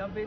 90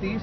30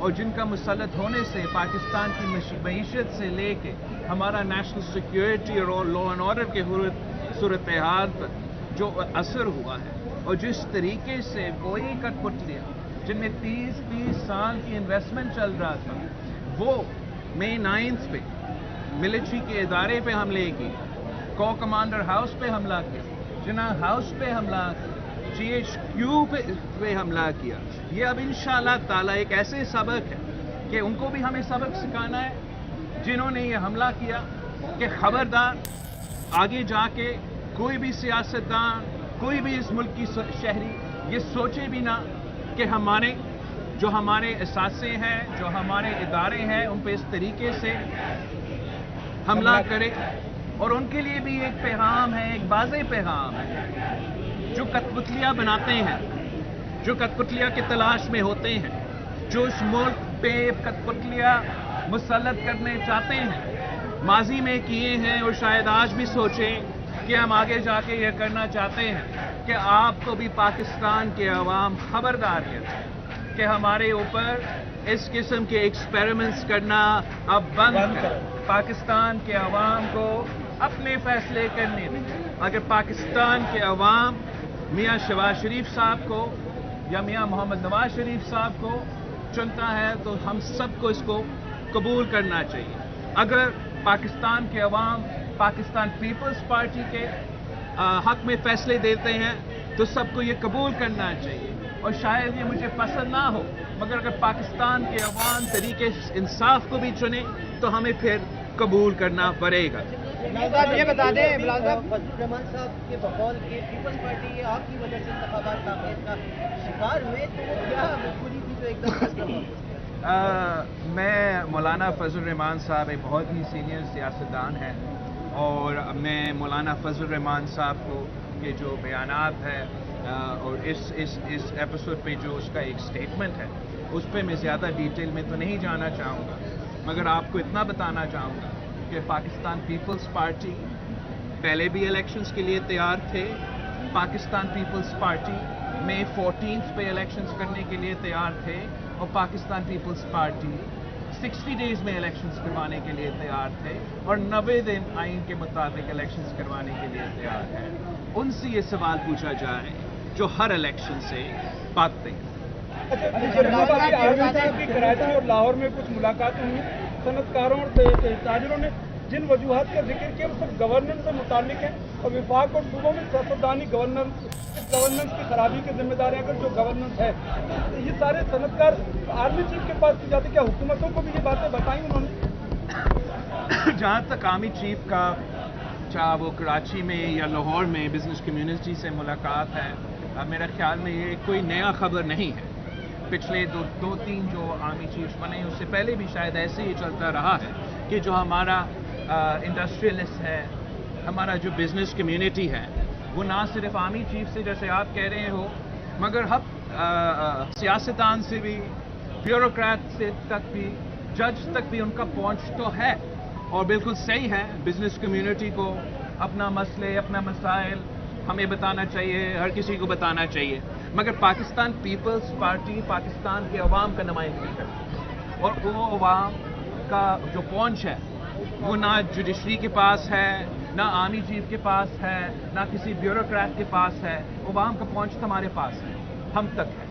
اور جن کا مسلط ہونے سے پاکستان کی معیشت سے لے کے ہمارا نیشنل سیکیورٹی اور لا اینڈ آرڈر کے صورتحال پر جو اثر ہوا ہے، اور جس طریقے سے وہی کٹ پتلیاں جن میں 30 سال کی انویسٹمنٹ چل رہا تھا، وہ مئی 9 پہ ملٹری کے ادارے پہ حملے کی، کو کمانڈر ہاؤس پہ حملہ کیا، جناح ہاؤس پہ حملہ کیا، GHQ پہ حملہ کیا. یہ اب انشاءاللہ تعالیٰ ایک ایسے سبق ہے کہ ان کو بھی ہمیں سبق سکھانا ہے جنہوں نے یہ حملہ کیا، کہ خبردار آگے جا کے کوئی بھی سیاستدان، کوئی بھی اس ملک کی شہری یہ سوچے بھی نہ کہ ہمارے اثاثے ہیں، جو ہمارے ادارے ہیں، ان پہ اس طریقے سے حملہ کرے. اور ان کے لیے بھی ایک پیغام ہے، ایک واضح پیغام ہے. جو کٹپتلیاں بناتے ہیں، جو کٹپتلیاں کی تلاش میں ہوتے ہیں، جو اس ملک پہ کٹپتلیاں مسلط کرنے چاہتے ہیں، ماضی میں کیے ہیں اور شاید آج بھی سوچیں کہ ہم آگے جا کے یہ کرنا چاہتے ہیں، کہ آپ کو بھی پاکستان کے عوام خبردار کریں کہ ہمارے اوپر اس قسم کے ایکسپیریمنٹس کرنا اب بند کریں. پاکستان کے عوام کو اپنے فیصلے کرنے دیں. اگر پاکستان کے عوام میاں شہباز شریف صاحب کو یا میاں محمد نواز شریف صاحب کو چنتا ہے تو ہم سب کو اس کو قبول کرنا چاہیے. اگر پاکستان کے عوام پاکستان پیپلز پارٹی کے حق میں فیصلے دیتے ہیں تو سب کو یہ قبول کرنا چاہیے. اور شاید یہ مجھے پسند نہ ہو، مگر اگر پاکستان کے عوام طریقے انصاف کو بھی چنے تو ہمیں پھر قبول کرنا پڑے گا. یہ بتا دیں بلال صاحب، فضل الرحمان صاحب کے بقول کے پیپلز پارٹی آپ کی وجہ سے انتخابات تاخیر کا شکار ہوئے، تو وہ کیا مجبوری تھی جو ایک دم فیصلہ؟ میں مولانا فضل الرحمان صاحب ایک بہت ہی سینئر سیاستدان ہیں، اور میں مولانا فضل الرحمان صاحب کو کے جو بیانات ہیں اور اس ایپیسوڈ پہ جو اس کا ایک سٹیٹمنٹ ہے، اس پہ میں زیادہ ڈیٹیل میں تو نہیں جانا چاہوں گا، مگر آپ کو اتنا بتانا چاہوں گا کہ پاکستان پیپلز پارٹی پہلے بھی الیکشنز کے لیے تیار تھے. پاکستان پیپلز پارٹی مئی 14 پہ الیکشنز کرنے کے لیے تیار تھے، اور پاکستان پیپلز پارٹی 60 ڈیز میں الیکشنز کروانے کے لیے تیار تھے، اور 90 دن آئین کے مطابق الیکشنز کروانے کے لیے تیار ہے. ان سے یہ سوال پوچھا جائے جو ہر الیکشن سے پاتے ہیں. کراچی اور لاہور میں کچھ ملاقاتیں ہوئی، صنعتکاروں اور تاجروں نے جن وجوہات کا ذکر کیا وہ سب گورننس سے متعلق ہیں، اور وفاق اور صوبوں میں سیاستدانی گورننس کی خرابی کے ذمہ دار ہیں. اگر جو گورننس ہے یہ سارے صنعتکار آرمی چیف کے پاس کی جاتے، کیا حکومتوں کو بھی یہ باتیں بتائیں انہوں نے؟ جہاں تک آرمی چیف کا، چاہے وہ کراچی میں یا لاہور میں بزنس کمیونٹی سے ملاقات ہے، میرا خیال میں یہ کوئی نیا خبر نہیں ہے. پچھلے دو تین جو آرمی چیفز بنے اس سے پہلے بھی شاید ایسے ہی چلتا رہا ہے کہ جو ہمارا انڈسٹریلسٹ ہے، ہمارا جو بزنس کمیونٹی ہے، وہ نہ صرف آرمی چیف سے جیسے آپ کہہ رہے ہو، مگر سیاستدان سے بھی، بیوروکریٹ سے تک بھی، جج تک بھی ان کا پہنچ تو ہے. اور بالکل صحیح ہے، بزنس کمیونٹی کو اپنا مسئلے، اپنا مسائل ہمیں بتانا چاہیے، ہر کسی کو بتانا چاہیے، مگر پاکستان پیپلز پارٹی پاکستان کے عوام کا نمائندگی کرتی ہے، اور وہ عوام کا جو پہنچ ہے وہ نہ جوڈیشری کے پاس ہے، نہ آرمی چیف کے پاس ہے، نہ کسی بیوروکریٹ کے پاس ہے. عوام کا پہنچ ہمارے پاس ہے، ہم تک ہے.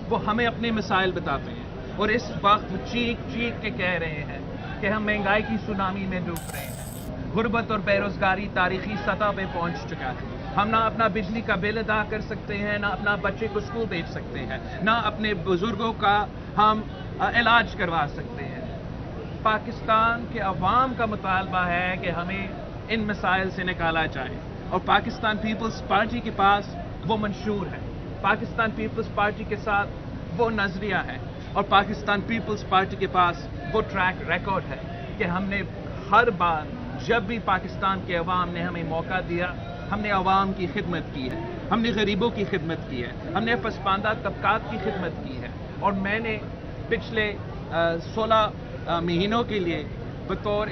وہ ہمیں اپنے مسائل بتاتے ہیں، اور اس وقت چیخ کے کہہ رہے ہیں کہ ہم مہنگائی کی سونامی میں ڈوب رہے ہیں. غربت اور بے روزگاری تاریخی سطح پہ پہنچ چکا ہے. ہم نہ اپنا بجلی کا بل ادا کر سکتے ہیں، نہ اپنا بچے کو اسکول بھیج سکتے ہیں، نہ اپنے بزرگوں کا ہم علاج کروا سکتے ہیں. پاکستان کے عوام کا مطالبہ ہے کہ ہمیں ان مسائل سے نکالا جائے، اور پاکستان پیپلز پارٹی کے پاس وہ منشور ہے. پاکستان پیپلز پارٹی کے ساتھ وہ نظریہ ہے، اور پاکستان پیپلز پارٹی کے پاس وہ ٹریک ریکارڈ ہے کہ ہم نے ہر بار جب بھی پاکستان کے عوام نے ہمیں موقع دیا، ہم نے عوام کی خدمت کی ہے، ہم نے غریبوں کی خدمت کی ہے، ہم نے پسماندہ طبقات کی خدمت کی ہے. اور میں نے پچھلے 16 مہینوں کے لیے بطور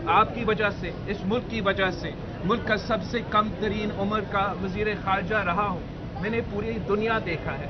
آپ کی وجہ سے، اس ملک کی وجہ سے، ملک کا سب سے کم ترین عمر کا وزیر خارجہ رہا ہوں. میں نے پوری دنیا دیکھا ہے،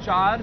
4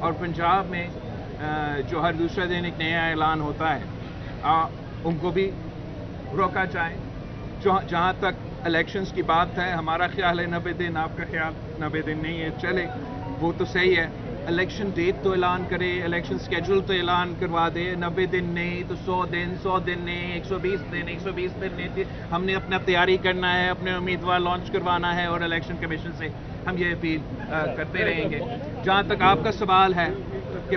اور پنجاب میں جو ہر دوسرے دن ایک نیا اعلان ہوتا ہے ان کو بھی روکا جائے. جہاں تک الیکشنز کی بات ہے, ہمارا خیال ہے 90 دن, آپ کا خیال 90 دن نہیں ہے, چلے وہ تو صحیح ہے. الیکشن ڈیٹ تو اعلان کرے, الیکشن سکیجول تو اعلان کروا دے. 90 دن نہیں تو 100 دن نہیں, 120 دن نہیں. ہم نے اپنا تیاری کرنا ہے, اپنے امیدوار لانچ کروانا ہے, اور الیکشن کمیشن سے ہم یہ اپیل کرتے رہیں گے. جہاں تک آپ کا سوال ہے کہ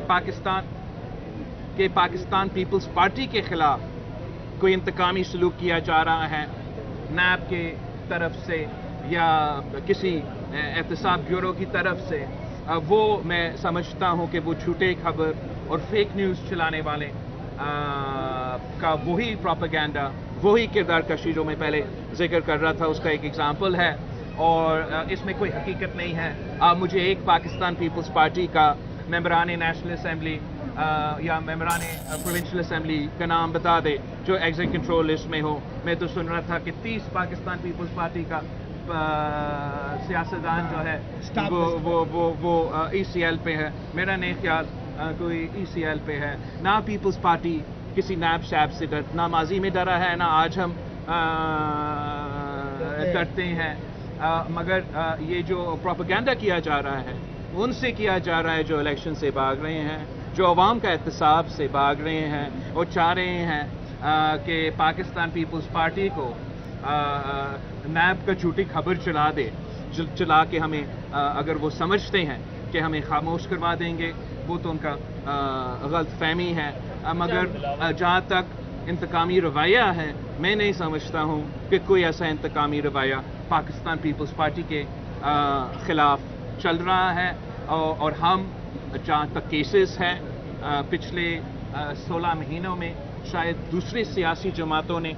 پاکستان پیپلز پارٹی کے خلاف کوئی انتقامی سلوک کیا جا رہا ہے نیب کے طرف سے یا کسی احتساب بیورو کی طرف سے, وہ میں سمجھتا ہوں کہ وہ جھوٹے خبر اور فیک نیوز چلانے والے کا وہی پروپیگنڈا, وہی کردار کشی جو میں پہلے ذکر کر رہا تھا, اس کا ایک ایگزامپل ہے, اور اس میں کوئی حقیقت نہیں ہے. آپ مجھے ایک پاکستان پیپلز پارٹی کا ممبران نیشنل اسمبلی یا ممبران پروونشل اسمبلی کا نام بتا دے جو ایگزٹ کنٹرول لسٹ میں ہو. میں تو سن رہا تھا کہ 30 پاکستان پیپلز پارٹی کا سیاستدان جو ہے وہ ای سی ایل پہ ہے. میرا نہیں خیال کوئی ای سی ایل پہ ہے. نہ پیپلز پارٹی کسی نیب شیب سے نہ ماضی میں ڈرا ہے, نہ آج ہم ڈرتے ہیں. مگر یہ جو پروپیگنڈا کیا جا رہا ہے ان سے کیا جا رہا ہے جو الیکشن سے بھاگ رہے ہیں, جو عوام کا احتساب سے بھاگ رہے ہیں, اور چاہ رہے ہیں کہ پاکستان پیپلز پارٹی کو نیب کا جھوٹی خبر چلا کے ہمیں, اگر وہ سمجھتے ہیں کہ ہمیں خاموش کروا دیں گے, وہ تو ان کا غلط فہمی ہے. مگر جہاں تک انتقامی رویہ ہے, میں نہیں سمجھتا ہوں کہ کوئی ایسا انتقامی رویہ پاکستان پیپلز پارٹی کے خلاف چل رہا ہے. اور ہم جہاں تک کیسز ہیں پچھلے 16 مہینوں میں شاید دوسری سیاسی جماعتوں نے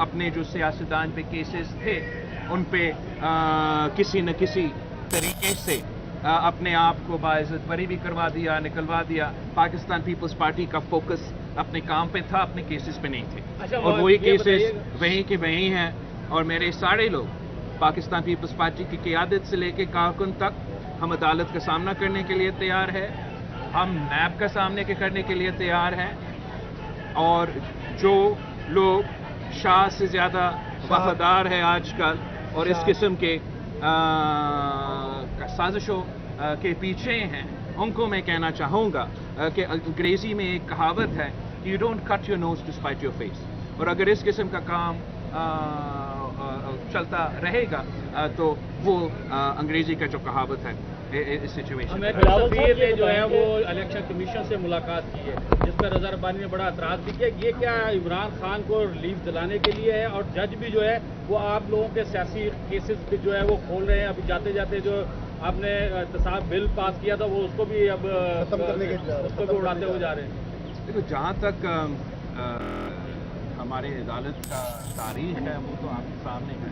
اپنے جو سیاستدان پہ کیسز تھے ان پہ کسی نہ کسی طریقے سے اپنے آپ کو باعزت بری بھی نکلوا دیا. پاکستان پیپلز پارٹی کا فوکس اپنے کام پہ تھا, اپنے کیسز پہ نہیں تھے, اور وہی کیسز وہیں کے وہیں ہیں. اور میرے سارے لوگ پاکستان پیپلز پارٹی کی قیادت سے لے کے کارکن تک ہم عدالت کا سامنا کرنے کے لیے تیار ہے, ہم نیب کا سامنے کرنے کے لیے تیار ہیں. اور جو لوگ شاہ سے زیادہ وفادار ہے آج کل اور اس قسم کے سازشوں کے پیچھے ہیں, ان کو میں کہنا چاہوں گا کہ انگریزی میں ایک کہاوت ہے, you don't cut your nose to spite your face. اور اگر اس قسم کا کام چلتا رہے گا تو وہ انگریزی کا جو کہاوت ہے اس سچویشن. سفیر نے جو ہے وہ الیکشن کمیشن سے ملاقات کی ہے, جس پر رضا ربانی نے بڑا اعتراض بھی کیا. یہ کیا عمران خان کو ریلیف دلانے کے لیے ہے؟ اور جج بھی جو ہے وہ آپ لوگوں کے سیاسی کیسز بھی جو ہے وہ کھول رہے ہیں. ابھی جاتے جاتے جو آپ نے احتساب بل پاس کیا تھا وہ اس کو بھی اب ختم کرنے کے اس کو بھی اڑاتے ہوئے جا رہے ہیں. دیکھو, جہاں تک ہمارے عدالت کا تاریخ ہے وہ تو آپ کے سامنے ہے.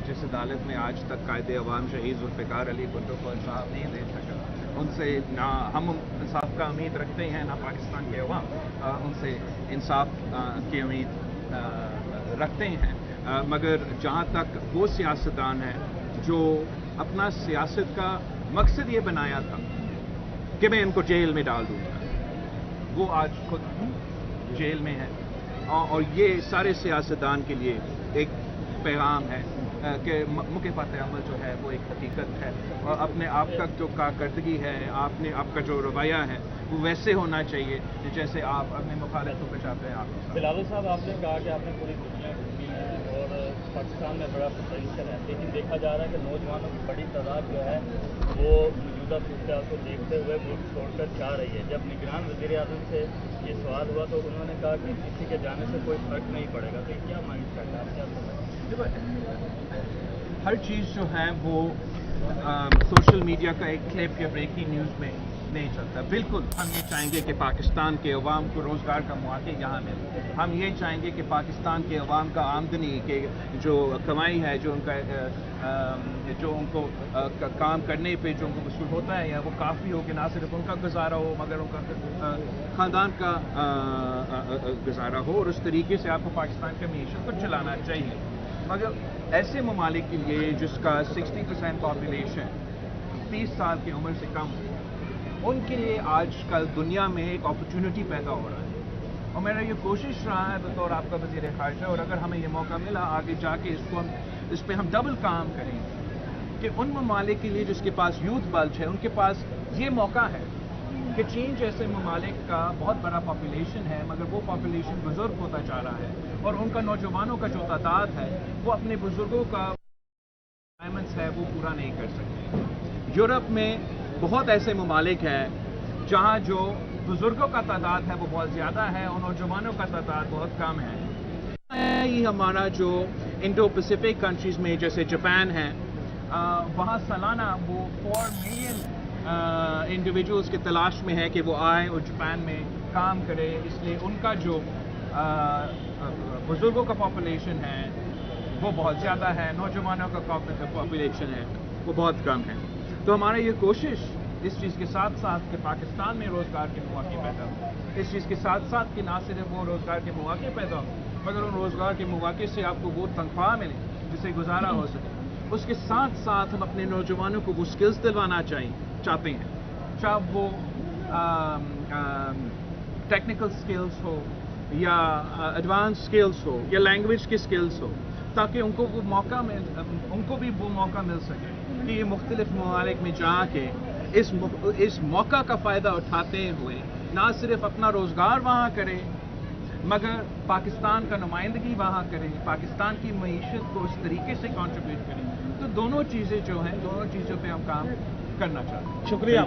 جس عدالت میں آج تک قائد عوام شہید ذوالفقار علی بھٹو کو انصاف نہیں دے سکا, ان سے نہ ہم انصاف کا امید رکھتے ہیں, نہ پاکستان کے عوام ان سے انصاف کی امید رکھتے ہیں. مگر جہاں تک وہ سیاستدان ہیں جو اپنا سیاست کا مقصد یہ بنایا تھا کہ میں ان کو جیل میں ڈال دوں گا, وہ آج خود جیل میں ہے. اور یہ سارے سیاستدان کے لیے ایک پیغام ہے کہ مکافات عمل جو ہے وہ ایک حقیقت ہے, اور اپنے آپ کا جو کارکردگی ہے, آپ کا جو رویہ ہے وہ ویسے ہونا چاہیے جیسے آپ اپنے مخالفوں کو چاہتے ہیں. آپ بلاول صاحب, آپ نے کہا کہ آپ نے پوری دنیا گھومی ہے اور پاکستان میں بڑا پوٹینشیل ہے, لیکن دیکھا جا رہا ہے کہ نوجوانوں کی بڑی تعداد جو ہے وہ موجودہ صورتحال کو دیکھتے ہوئے ملک چھوڑ کر جا رہی ہے. جب نگران وزیر اعظم سے یہ سوال ہوا تو انہوں نے کہا کہ کسی کے جانے سے کوئی فرق نہیں پڑے گا. تو کیا مائنڈ سیٹ ہے, آپ کیا سمجھتے؟ ہر چیز جو ہے وہ سوشل میڈیا کا ایک کلپ یا بریکنگ نیوز میں نہیں چلتا. بالکل ہم یہ چاہیں گے کہ پاکستان کے عوام کو روزگار کا مواقع یہاں ملے. ہم یہ چاہیں گے کہ پاکستان کے عوام کا آمدنی کے جو کمائی ہے, جو ان کو کام کرنے پہ جو ان کو وصول ہوتا ہے, یا وہ کافی ہو کہ نہ صرف ان کا گزارا ہو مگر ان کا خاندان کا گزارا ہو. اور اس طریقے سے آپ کو پاکستان کی معیشت کو چلانا چاہیے. مگر ایسے ممالک کے لیے جس کا 60% پاپولیشن 30 سال کی عمر سے کم, ان کے لیے آج کل دنیا میں ایک اپرچونٹی پیدا ہو رہا ہے، اور میرا یہ کوشش رہا ہے بطور آپ کا وزیر خارجہ، اور اگر ہمیں یہ موقع ملا آگے جا کے اس پہ ہم ڈبل کام کریں کہ ان ممالک کے لیے جس کے پاس یوتھ بلج ہے، ان کے پاس یہ موقع ہے کہ چین جیسے ممالک کا بہت بڑا پاپولیشن ہے، مگر وہ پاپولیشن بزرگ ہوتا جا رہا ہے، اور ان کا نوجوانوں کا جو تعداد ہے وہ اپنے بزرگوں کا ریکوائرمنٹس ہے وہ پورا نہیں کر سکتے۔ یورپ میں بہت ایسے ممالک ہیں جہاں جو بزرگوں کا تعداد ہے وہ بہت زیادہ ہے اور نوجوانوں کا تعداد بہت کم ہے۔ یہ ہمارا جو انڈو پیسیفک کنٹریز میں جیسے جاپان ہے، وہاں سالانہ وہ 4 ملین انڈیویجولز کی تلاش میں ہے کہ وہ آئے اور جاپان میں کام کرے، اس لیے ان کا جو بزرگوں کا پاپولیشن ہے وہ بہت زیادہ ہے، نوجوانوں کا پاپولیشن ہے وہ بہت کم ہے۔ تو ہمارا یہ کوشش اس چیز کے ساتھ ساتھ کہ پاکستان میں روزگار کے مواقع پیدا ہو، اس چیز کے ساتھ ساتھ کہ نہ صرف وہ روزگار کے مواقع پیدا ہو مگر ان روزگار کے مواقع سے آپ کو وہ تنخواہ ملے جسے گزارا ہو سکے، اس کے ساتھ ساتھ ہم اپنے نوجوانوں کو وہ سکلز دلوانا چاہتے ہیں، چاہے وہ ٹیکنیکل سکلز ہو یا ایڈوانس سکلز ہو یا لینگویج کی سکلز ہو، تاکہ ان کو بھی وہ موقع مل سکے کہ یہ مختلف ممالک میں جا کے اس موقع کا فائدہ اٹھاتے ہوئے نہ صرف اپنا روزگار وہاں کرے مگر پاکستان کا نمائندگی وہاں کریں، پاکستان کی معیشت کو اس طریقے سے کنٹریبیوٹ کریں۔ تو دونوں چیزیں جو ہیں، دونوں چیزوں پہ ہم کام کرنا چاہتے ہیں۔ شکریہ۔